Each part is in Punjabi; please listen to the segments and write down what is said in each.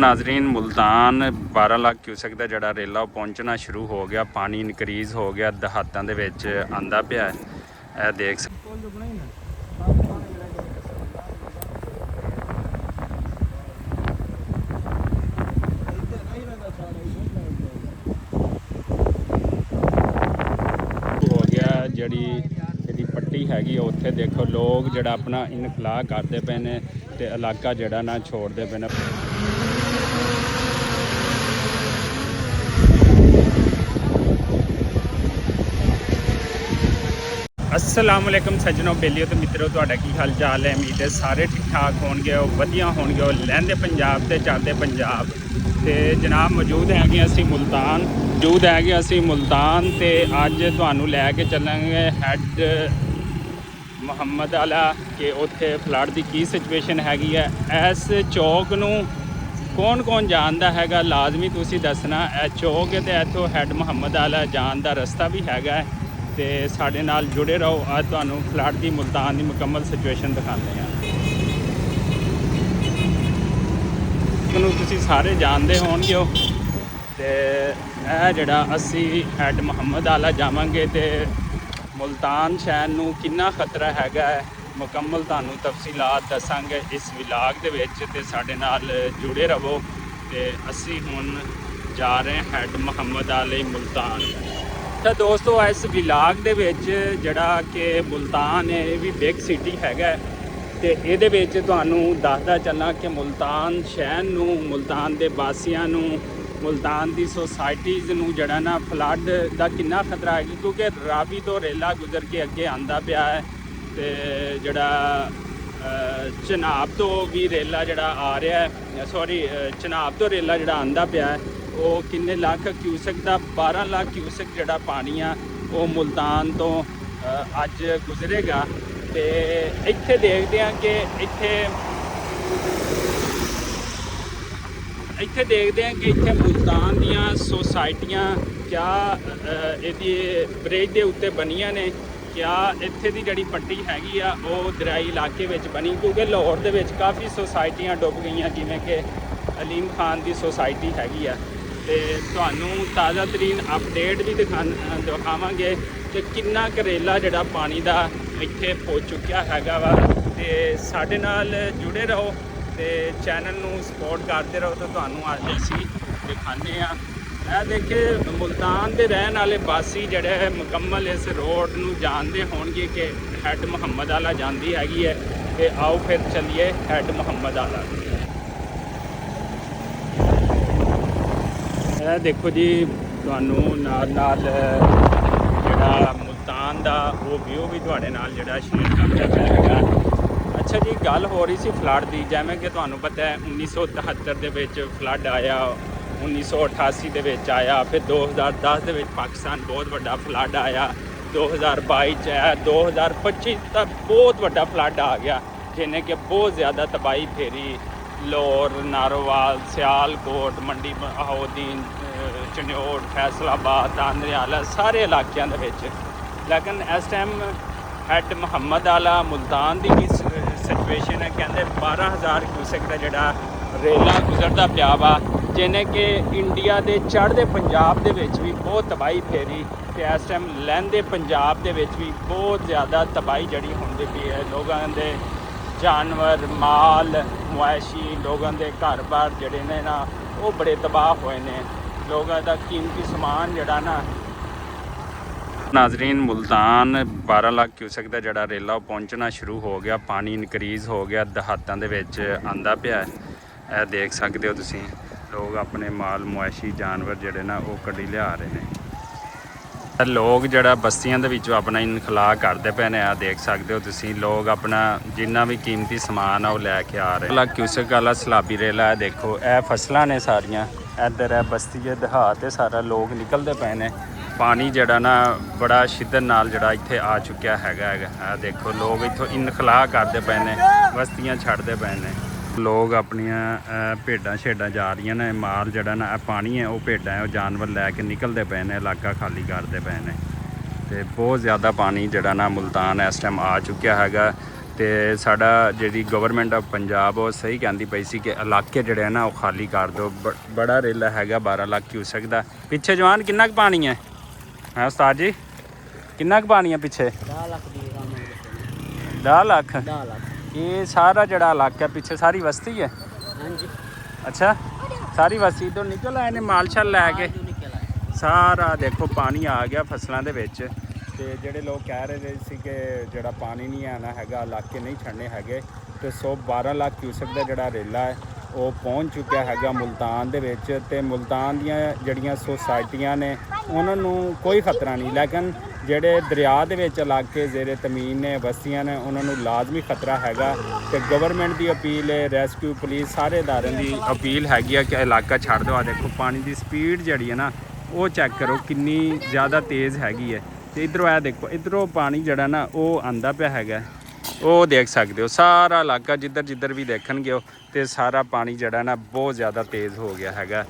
नाजरीन मुल्तान 12 ਲੱਖ क्यूसेक ਦਾ ਜਿਹੜਾ ਰੇਲਾ ਪਹੁੰਚਣਾ ਸ਼ੁਰੂ ਹੋ ਗਿਆ। ਪਾਣੀ ਇਨਕਰੀਜ਼ ਹੋ ਗਿਆ, ਦਹਾਤਾਂ ਦੇ ਵਿੱਚ ਆਂਦਾ ਪਿਆ। ਇਹ ਦੇਖ ਹੋ ਗਿਆ ਜਿਹੜੀ ਇਹਦੀ ਪੱਟੀ ਹੈਗੀ ਉੱਥੇ ਦੇਖੋ ਲੋਕ ਜਿਹੜਾ ਆਪਣਾ ਇਨਖਲਾ ਕਰਦੇ ਪਏ ਨੇ ਤੇ ਇਲਾਕਾ ਜਿਹੜਾ ਨਾ ਛੋੜਦੇ ਪਏ ਨੇ। अस्सलाम वालेकुम सज्जनों बेलियो तो मित्रों तुहाडा की हाल चाल है। उम्मीद है सारे ठीक ठाक होणगे, वधिया होणगे, लहंदे पंजाब ते चढ़दे पंजाब। ते जनाब मौजूद हैगे असी मुल्तान ते अज तुहानू लैके चलांगे हैड मुहम्मद आला कि उत्थे फ्लड की सिचुएशन हैगी है। इस चौक नू कौन कौन जानता हैगा, लाजमी तुसी दसना। चौक है तो इत्थों हैड मुहम्मद आला जान का रस्ता भी हैगा है। तो साढ़े नाल जुड़े रहो, आज तुहानू फ्लड की मुल्तान की मुकम्मल सिचुएशन दिखाते हैं। तुसी सारे जानते होणगे ते जिहड़ा असी हैड मुहम्मद आला जावांगे तो मुल्तान शहर नू कितना खतरा हैगा है, मुकम्मल तुहानू तफसीलात दसांगे इस विलाग दे विच। ते साडे नाल जुड़े रहो। ते असी हुण जा रहे हैं हैड मुहम्मद आले मुल्तान। तो दोस्तों इस विलाग दे विच जिहड़ा कि मुल्तान है ये भी बिग सिटी हैगा। तो ये तुहानू दसदा चलना कि मुल्तान शहर नू, मुल्तान दे वासियां नू, मुल्तान दी सोसाइटीज़ नू जिहड़ा ना फ्लड दा कितना खतरा है, क्योंकि रावी तो रेला गुजर के अगे आंदा पिया है। तो जिहड़ा चनाब तो भी रेला जिहड़ा आ रहा है, सॉरी चनाब तो रेला जिहड़ा आंदा पिया है वो किन्ने लाख क्यूसेक का 12 लाख क्यूसेक जिहड़ा पानी आ वो मुल्तान तो अज गुजरेगा। तो इत्थे देखते हैं कि इत्थे मुल्तान दियां सोसाइटियां क्या इहदी ब्रिज के उत्ते बनियां ने, क्या इत्थे दी जिहड़ी पट्टी हैगी आ वो दरियाई इलाके विच बनी, क्योंकि लाहौर दे विच काफ़ी सोसाइटियां डुब गईयां, जिवें कि अलीम खान की सोसाइटी हैगी आ। तो तुहानू ताज़ा तरीन अपडेट भी दिखावांगे कि कितना करेला जिहड़ा पानी का इत्थे पहुँच चुकिया हैगा वा। ते साडे नाल जुड़े रहो ते चैनल नू सपोर्ट करते रहो। तो तुहानू अज असीं दिखाने आ देखे मुल्तान के रहने वाले वासी जिहड़े मुकम्मल इस रोड नू जानते होणगे कि हैड मुहम्मद आला जांदी हैगी है। ते आओ फिर चलिए हैड मुहम्मद आला। देखो जी तुहानू नाल जिहड़ा मुल्तान दा वो व्यू भी तुहाडे नाल जिहड़ा शेयर करदा पिया हैगा। अच्छा जी गल हो रही सी फ्लड की, जिवें कि तुहानू पता है 1973 दे विच फ्लड आया, 1988 दे विच आया, फिर 2010 दे विच पाकिस्तान बहुत वड्डा फ्लड आया, 2022 च आया, 2025 तक बहुत वड्डा फ्लड आ गया जिन्हें कि बहुत ज़्यादा तबाही फेरी लाहौर, नारोवाल, सियालकोट, मंडी बहाउद्दीन, चन्योट, फैसलाबाद, तांदरेआला सारे इलाकों के विच। लेकिन इस टाइम हैड मुहम्मद आला मुल्तान की सिचुएशन है, कहते 12,000 क्यूसेक का जिहड़ा रेला गुजरता पिया वा, जिन्हें कि इंडिया के चढ़ते पंजाब के विच भी बहुत तबाही फेरी। तो इस टाइम लहंदे पंजाब के विच भी बहुत ज़्यादा तबाही जड़ी होंदी पई है। लोगों के जानवर, माल मुआशी, लोगों के घर बार जड़े ने ना वो बड़े तबाह हुए ने, लोगों का कीमती समान जड़ा ना। नाजरीन मुल्तान 12 ਲੱਖ क्यूसेक का जड़ा रेला पहुँचना शुरू हो गया, पानी इनक्रीज़ हो गया, दहातां दे विच आंदा पिया। यह देख सकते हो तुसीं, लोग अपने माल मुआशी जानवर जड़े ना वो कड्ढी लिया रहे हैं। लोग जड़ा बस्तियां दे विचों अपना इनखला करते पे ने, देख सकते हो तुसीं, लोग अपना जिन्ना भी कीमती समान है वो लैके आ रहे हैं। लाख क्यूसेक वाला सलाबी रेला है, देखो यह फसलां ने सारियां, इधर है बस्ती है देहात है सारा, लोग निकलते पे ने। पानी जड़ा ना बड़ा शिद्दत नाल जड़ा इत्थे आ चुकिया हैगा। देखो लोग इत्थों इनखला करते पे ने, बस्तियां छड्डदे पे ने। लोग अपनियां भेडां शेडां जा रही ने, माल जड़ा ना पानी है वो भेडां है वो जानवर लैके निकलते पे ने, इलाका खाली करते पे ने। तो बहुत ज़्यादा पानी जड़ा ना मुल्तान इस टाइम आ चुकिया हैगा। ਤੇ ਸਾਡਾ ਜਿਹੜੀ ਗਵਰਨਮੈਂਟ ਆਫ ਪੰਜਾਬ ਉਹ ਸਹੀ ਕਹਿੰਦੀ ਪਈ ਸੀ ਕਿ ਇਲਾਕੇ ਜਿਹੜੇ ਆ ਨਾ ਉਹ ਖਾਲੀ ਕਰ ਦਿਓ। ਬੜਾ ਰੇਲਾ ਹੈਗਾ 12 ਲੱਖ ਕਿਊਸੈਕ ਦਾ। ਪਿੱਛੇ ਜਵਾਨ ਕਿੰਨਾ ਕੁ ਪਾਣੀ ਹੈ ਉਸਤਾਦ ਜੀ, ਕਿੰਨਾ ਕੁ ਪਾਣੀ ਹੈ ਪਿੱਛੇ? 10 ਲੱਖ ਦੀ 10 ਲੱਖ। 10 ਲੱਖ ਇਹ ਸਾਰਾ ਜਿਹੜਾ ਇਲਾਕਾ ਪਿੱਛੇ ਸਾਰੀ ਬਸਤੀ ਹੈ? ਹਾਂਜੀ। ਅੱਛਾ, ਸਾਰੀ ਬਸਤੀ ਤੋਂ ਨਿਕਲ ਆਏ ਨੇ ਮਾਲ ਸ਼ਾਲ ਲੈ ਕੇ? ਸਾਰਾ ਦੇਖੋ ਪਾਣੀ ਆ ਗਿਆ ਫਸਲਾਂ ਦੇ ਵਿੱਚ। ਤੇ ਜਿਹੜੇ ਲੋਕ ਕਹਿ ਰਹੇ ਸੀ ਕਿ ਜਿਹੜਾ ਪਾਣੀ ਨਹੀਂ ਆਉਣਾ ਹੈਗਾ, ਇਲਾਕੇ ਨਹੀਂ ਛੱਡਣੇ ਹੈਗੇ, ਤੇ 112 ਲੱਖ ਕਿਊਸੈਕ ਦਾ ਜਿਹੜਾ ਰੇਲਾ ਹੈ ਉਹ ਪਹੁੰਚ ਚੁੱਕਿਆ ਹੈਗਾ ਮੁਲਤਾਨ ਦੇ ਵਿੱਚ। ਤੇ ਮੁਲਤਾਨ ਦੀਆਂ ਜਿਹੜੀਆਂ ਸੁਸਾਇਟੀਆਂ ਨੇ ਉਹਨਾਂ ਨੂੰ ਕੋਈ ਖਤਰਾ ਨਹੀਂ, ਲੇਕਿਨ ਜਿਹੜੇ ਦਰਿਆ ਦੇ ਵਿੱਚ ਇਲਾਕੇ ਜ਼ੇਰੇ ਤਮੀਨ ਨੇ, ਬਸਤੀਆਂ ਨੇ, ਉਹਨਾਂ ਨੂੰ ਲਾਜ਼ਮੀ ਖਤਰਾ ਹੈਗਾ। ਤੇ ਗਵਰਨਮੈਂਟ ਦੀ ਅਪੀਲ ਹੈ, ਰੈਸਕਿਊ ਪੁਲਿਸ, ਸਾਰੇ ਅਦਾਰਿਆਂ ਦੀ ਅਪੀਲ ਹੈਗੀ ਆ ਕਿ ਇਲਾਕਾ ਛੱਡ ਦਿਓ। ਆ ਦੇਖੋ ਪਾਣੀ ਦੀ ਸਪੀਡ ਜਿਹੜੀ ਹੈ ਨਾ ਉਹ ਚੈੱਕ ਕਰੋ ਕਿੰਨੀ ਜ਼ਿਆਦਾ ਤੇਜ਼ ਹੈਗੀ ਹੈ। ਤੇ ਇਧਰੋਂ ਆ ਦੇਖੋ, ਇਧਰੋਂ ਪਾਣੀ ਜਿਹੜਾ ਨਾ ਉਹ ਆਂਦਾ ਪਿਆ ਹੈਗਾ, ਉਹ ਦੇਖ ਸਕਦੇ ਹੋ। ਸਾਰਾ ਇਲਾਕਾ ਜਿੱਧਰ ਜਿੱਧਰ ਵੀ ਦੇਖਣਗੇ ਉਹ, ਤੇ ਸਾਰਾ ਪਾਣੀ ਜਿਹੜਾ ਨਾ ਬਹੁਤ ਜ਼ਿਆਦਾ ਤੇਜ਼ ਹੋ ਗਿਆ ਹੈਗਾ।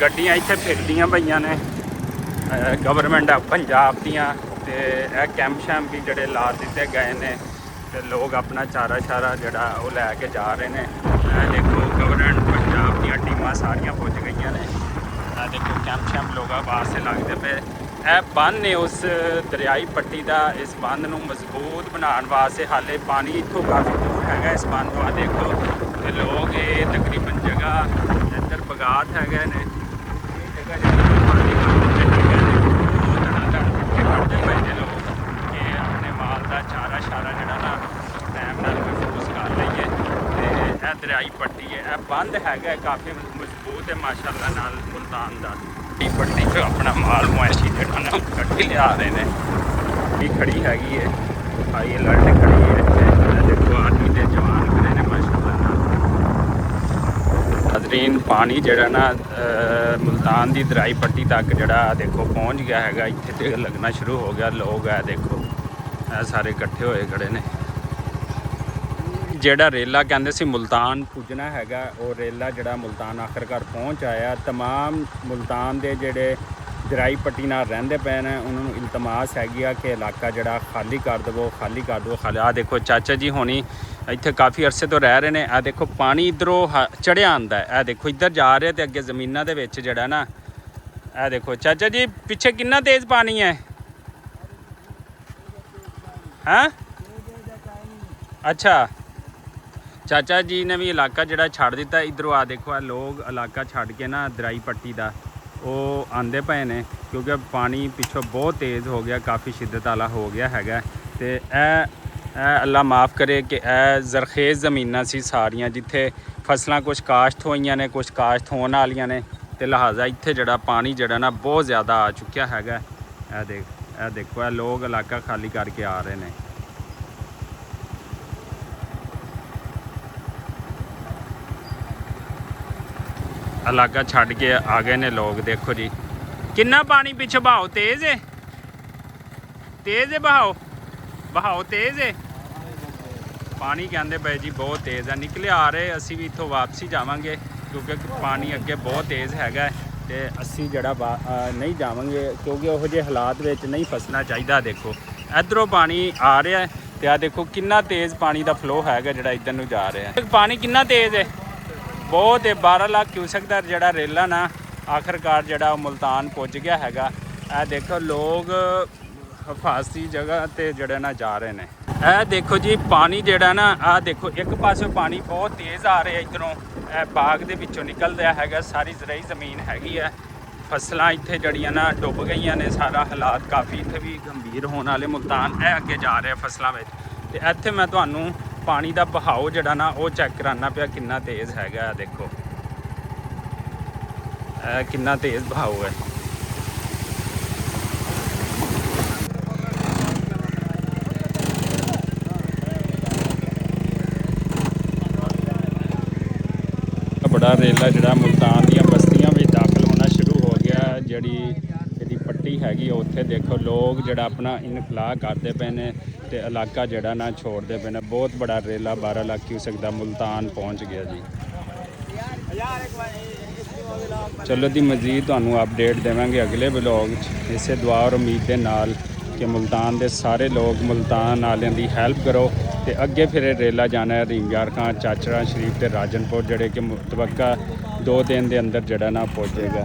ਗੱਡੀਆਂ ਇੱਥੇ ਫਿਰਦੀਆਂ ਪਈਆਂ ਨੇ ਗਵਰਨਮੈਂਟ ਆਫ ਪੰਜਾਬ ਦੀਆਂ, ਤੇ ਇਹ ਕੈਂਪ ਸ਼ੈਂਪ ਵੀ ਜਿਹੜੇ ਲਾ ਦਿੱਤੇ ਗਏ ਨੇ, ਤੇ ਲੋਕ ਆਪਣਾ ਚਾਰਾ ਸ਼ਾਰਾ ਜਿਹੜਾ ਉਹ ਲੈ ਕੇ ਜਾ ਰਹੇ ਨੇ। ਇਹ ਦੇਖੋ ਗਵਰਨਮੈਂਟ ਪੰਜਾਬ ਦੀਆਂ ਟੀਮਾਂ ਸਾਰੀਆਂ ਪਹੁੰਚ ਗਈਆਂ ਨੇ। ਇਹ ਦੇਖੋ ਕੈਂਪ ਸ਼ੈਂਪ ਲੋਕਾਂ ਵਾਸਤੇ ਲੱਗਦੇ ਪਏ। ਇਹ ਬੰਨ੍ਹ ਨੇ ਉਸ ਦਰਿਆਈ ਪੱਟੀ ਦਾ। ਇਸ ਬੰਨ੍ਹ ਨੂੰ ਮਜ਼ਬੂਤ ਬਣਾਉਣ ਵਾਸਤੇ ਹਾਲੇ ਪਾਣੀ ਇੱਥੋਂ ਕਾਫੀ ਦੂਰ ਹੈਗਾ ਇਸ ਬੰਨ੍ਹ ਤੋਂ। ਆ ਦੇਖੋ ਤੇ ਲੋਕ ਇਹ ਤਕਰੀਬਨ ਜਗ੍ਹਾ ਇੱਧਰ ਬਗਾਤ ਹੈਗੇ ਨੇ, ਇਹ ਜਗ੍ਹਾ ਜਿਹੜੀ ਪਾਣੀ ਕੱਢਦੇ ਪਏ ਨੇ ਲੋਕ ਕਿ ਆਪਣੇ ਮਾਲ ਦਾ ਚਾਰਾ ਸ਼ਾਰਾ ਜਿਹੜਾ ਨਾ ਟਾਈਮ ਨਾਲ ਮਹਿਫੂਜ਼ ਕਰ ਲਈਏ। ਤੇ ਇਹ ਦਰਿਆਈ ਪੱਟੀ ਹੈ, ਇਹ ਬੰਦ ਹੈਗਾ, ਕਾਫੀ ਮਜ਼ਬੂਤ ਹੈ ਮਾਸ਼ਾਅੱਲਾ ਨਾਲ ਮੁਲਤਾਨ ਦਾ। ਇਹ ਪੱਟੀ 'ਚ ਆਪਣਾ ਮਾਲ ਮੁਆਸ਼ੀ ਜਿਹੜਾ ਨਾ ਕੱਢ ਲਿਆ ਰਹੇ ਨੇ। ਇਹ ਖੜੀ ਹੈਗੀ ਹੈ, ਹਾਈ ਅਲਰਟ ਖੜੀ ਹੈ ਇੱਥੇ। ਦੇਖੋ ਆਦਮੀ ਦੇ ਜਵਾਨ ਖੜੇ ਨੇ ਮਾਸ਼ਾਅੱਲਾ ਨਾਲ। ਹਾਜ਼ਰੀਨ ਪਾਣੀ ਜਿਹੜਾ ਨਾ ਮੁਲਤਾਨ ਦੀ ਦਰਿਆਈ ਪੱਟੀ ਤੱਕ ਜਿਹੜਾ ਦੇਖੋ ਪਹੁੰਚ ਗਿਆ ਹੈਗਾ। ਇੱਥੇ ਤੇ ਲੱਗਣਾ ਸ਼ੁਰੂ ਹੋ ਗਿਆ। ਲੋਕ ਹੈ ਦੇਖੋ ਇਹ ਸਾਰੇ ਇਕੱਠੇ ਹੋਏ ਖੜੇ ਨੇ। ਜਿਹੜਾ ਰੇਲਾ ਕਹਿੰਦੇ ਸੀ ਮੁਲਤਾਨ ਪੁੱਜਣਾ ਹੈਗਾ, ਉਹ ਰੇਲਾ ਜਿਹੜਾ ਮੁਲਤਾਨ ਆਖਰਕਾਰ ਪਹੁੰਚ ਆਇਆ। ਤਮਾਮ ਮੁਲਤਾਨ ਦੇ ਜਿਹੜੇ ਦਰਿਆਈ ਪੱਟੀ ਨਾਲ ਰਹਿੰਦੇ ਪਏ ਨੇ ਉਹਨਾਂ ਨੂੰ ਇਲਤਮਾਸ ਹੈਗੀ ਆ ਕਿ ਇਲਾਕਾ ਜਿਹੜਾ ਖਾਲੀ ਕਰ ਦੇਵੋ, ਖਾਲੀ ਕਰ ਦਿਓ, ਖਾਲੀ। ਆ ਦੇਖੋ ਚਾਚਾ ਜੀ ਹੋਣੀ ਇੱਥੇ ਕਾਫੀ ਅਰਸੇ ਤੋਂ ਰਹਿ ਰਹੇ ਨੇ। ਆ ਦੇਖੋ ਪਾਣੀ ਇੱਧਰੋਂ ਚੜਿਆ ਆਉਂਦਾ। ਇਹ ਦੇਖੋ ਇੱਧਰ ਜਾ ਰਿਹਾ ਤੇ ਅੱਗੇ ਜ਼ਮੀਨਾਂ ਦੇ ਵਿੱਚ ਜਿਹੜਾ ਨਾ, ਇਹ ਦੇਖੋ ਚਾਚਾ ਜੀ ਪਿੱਛੇ ਕਿੰਨਾ ਤੇਜ਼ ਪਾਣੀ ਹੈ। ਹਾਂ ਅੱਛਾ, ਚਾਚਾ ਜੀ ਨੇ ਵੀ ਇਲਾਕਾ ਜਿਹੜਾ ਛੱਡ ਦਿੱਤਾ। ਇੱਧਰੋਂ ਆ ਦੇਖੋ ਆ ਲੋਕ ਇਲਾਕਾ ਛੱਡ ਕੇ ਨਾ ਦਰਿਆਈ ਪੱਟੀ ਦਾ ਉਹ ਆਂਦੇ ਪਏ ਨੇ, ਕਿਉਂਕਿ ਪਾਣੀ ਪਿੱਛੋਂ ਬਹੁਤ ਤੇਜ਼ ਹੋ ਗਿਆ, ਕਾਫੀ ਸ਼ਿੱਦਤ ਵਾਲਾ ਹੋ ਗਿਆ ਹੈਗਾ। ਤੇ ਇਹ ਅੱਲਾ ਮਾफ़ ਕਰੇ ਕਿ ਇਹ ਜ਼ਰਖੇਜ਼ ਜ਼ਮੀਨਾਂ ਸੀ ਸਾਰੀਆਂ, ਜਿੱਥੇ ਫਸਲਾਂ ਕੁਛ ਕਾਸ਼ਤ ਹੋਈਆਂ ਨੇ, ਕੁਛ ਕਾਸ਼ਤ ਹੋਣ ਵਾਲੀਆਂ ਨੇ, ਤੇ ਲਿਹਾਜ਼ਾ ਇੱਥੇ ਜਿਹੜਾ ਪਾਣੀ ਜਿਹੜਾ ਨਾ ਬਹੁਤ ਜ਼ਿਆਦਾ ਆ ਚੁੱਕਿਆ ਹੈਗਾ। ਇਹ ਦੇਖੋ ਇਹ ਲੋਕ ਇਲਾਕਾ ਖਾਲੀ ਕਰਕੇ ਆ ਰਹੇ ਨੇ। ਇਲਾਕਾ ਛੱਡ ਕੇ ਆ ਗਏ ਨੇ ਲੋਕ। ਦੇਖੋ ਜੀ ਕਿੰਨਾ ਪਾਣੀ ਪਿੱਛੇ, ਬਹਾਓ ਤੇਜ਼ ਹੈ, ਤੇਜ਼ ਹੈ ਬਹਾਓ, ਬਹਾਓ ਤੇਜ਼ ਹੈ। ਪਾਣੀ ਕਹਿੰਦੇ ਪਏ ਜੀ ਬਹੁਤ ਤੇਜ਼ ਹੈ। ਨਿਕਲੇ ਆ ਰਹੇ, ਅਸੀਂ ਵੀ ਇੱਥੋਂ ਵਾਪਸੀ ਜਾਵਾਂਗੇ ਕਿਉਂਕਿ ਪਾਣੀ ਅੱਗੇ ਬਹੁਤ ਤੇਜ਼ ਹੈਗਾ। ਤੇ ਅਸੀਂ ਜਿਹੜਾ ਨਹੀਂ ਜਾਵਾਂਗੇ ਕਿਉਂਕਿ ਉਹੋ ਜਿਹੇ ਹਾਲਾਤ ਵਿੱਚ ਨਹੀਂ ਫਸਣਾ ਚਾਹੀਦਾ। ਦੇਖੋ ਇੱਧਰੋਂ ਪਾਣੀ ਆ ਰਿਹਾ ਤੇ ਆ ਦੇਖੋ ਕਿੰਨਾ ਤੇਜ਼ ਪਾਣੀ ਦਾ ਫਲੋ ਹੈਗਾ ਜਿਹੜਾ ਇੱਧਰ ਨੂੰ ਜਾ ਰਿਹਾ। ਪਾਣੀ ਕਿੰਨਾ ਤੇਜ਼ ਹੈ, ਬਹੁਤ ਹੈ। 12 ਲੱਖ ਕਿਊਸੈਕ ਦਾ ਜਿਹੜਾ ਰੇਲਾ ਨਾ ਆਖਰਕਾਰ ਜਿਹੜਾ ਉਹ ਮੁਲਤਾਨ ਪੁੱਜ ਗਿਆ ਹੈਗਾ। ਇਹ ਦੇਖੋ ਲੋਕ ਹਿਫਾਜ਼ਤੀ ਜਗ੍ਹਾ ਤੇ ਜਿਹੜੇ ਨਾ ਜਾ ਰਹੇ ਨੇ। ਇਹ ਦੇਖੋ ਜੀ ਪਾਣੀ ਜਿਹੜਾ ਨਾ, ਆਹ ਦੇਖੋ ਇੱਕ ਪਾਸੇ ਪਾਣੀ ਬਹੁਤ ਤੇਜ਼ ਆ ਰਿਹਾ ਇੱਧਰੋਂ, ਇਹ ਬਾਗ ਦੇ ਵਿੱਚੋਂ ਨਿਕਲਦਾ ਹੈਗਾ। ਸਾਰੀ ਜ਼ਰਾਈ ਜ਼ਮੀਨ ਹੈਗੀ ਹੈ, ਫਸਲਾਂ ਇੱਥੇ ਜੜੀਆਂ ਨਾ ਡੁੱਬ ਗਈਆਂ ਨੇ। ਸਾਰਾ ਹਾਲਾਤ ਕਾਫੀ ਇੱਥੇ ਵੀ ਗੰਭੀਰ ਹੋਣ ਵਾਲੇ। ਮੁਲਤਾਨ ਇਹ ਅੱਗੇ ਜਾ ਰਿਹਾ ਫਸਲਾਂ ਵਿੱਚ। ਤੇ ਇੱਥੇ ਮੈਂ ਤੁਹਾਨੂੰ ਪਾਣੀ ਦਾ ਬਹਾਓ ਜਿਹੜਾ ਨਾ ਉਹ ਚੈੱਕ ਕਰਾਉਣਾ ਪਿਆ ਕਿੰਨਾ ਤੇਜ਼ ਹੈਗਾ। ਦੇਖੋ ਇਹ ਕਿੰਨਾ ਤੇਜ਼ ਬਹਾਓ ਹੈ। ਬੜਾ ਰੇਲਾ ਜਿਹੜਾ ਮੁਲਤਾਨ ਦੀਆਂ ਬਸਤੀਆਂ ਵਿੱਚ ਦਾਖਲ ਹੋਣਾ ਸ਼ੁਰੂ ਹੋ ਗਿਆ। ਜਿਹੜੀ ਪੱਟੀ ਹੈਗੀ ਉੱਥੇ ਦੇਖੋ ਲੋਕ ਜਿਹੜਾ ਆਪਣਾ ਇਨਖਲਾ ਕਰਦੇ ਪਏ ਨੇ ਤੇ ਇਲਾਕਾ ਜਿਹੜਾ ਨਾ ਛੋੜਦੇ ਪਏ ਨੇ। ਬਹੁਤ ਬੜਾ ਰੇਲਾ 12 ਲੱਖ ਕਿਊਸੈਕ ਦਾ ਮੁਲਤਾਨ ਪਹੁੰਚ ਗਿਆ ਜੀ। ਚਲੋ ਦੀ ਮਜ਼ੀਦ ਤੁਹਾਨੂੰ ਅਪਡੇਟ ਦੇਵਾਂਗੇ ਅਗਲੇ ਵਲੌਗ 'ਚ। ਇਸੇ ਦੁਆ ਔਰ ਉਮੀਦ ਦੇ ਨਾਲ कि मुल्तान के सारे लोग मुल्तान वालों की हेल्प करो तो अगे फिर रेला जाना है रीमयार खां, चाचड़ा शरीफ ते राजनपुर, जड़े कि मुतवक्का 2 दिन के अंदर जड़ा ना पहुँचेगा।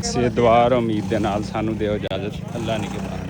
से दुआ और उम्मीद के नाल सानू दिओ इजाज़त। अल्लाह ने के बाद।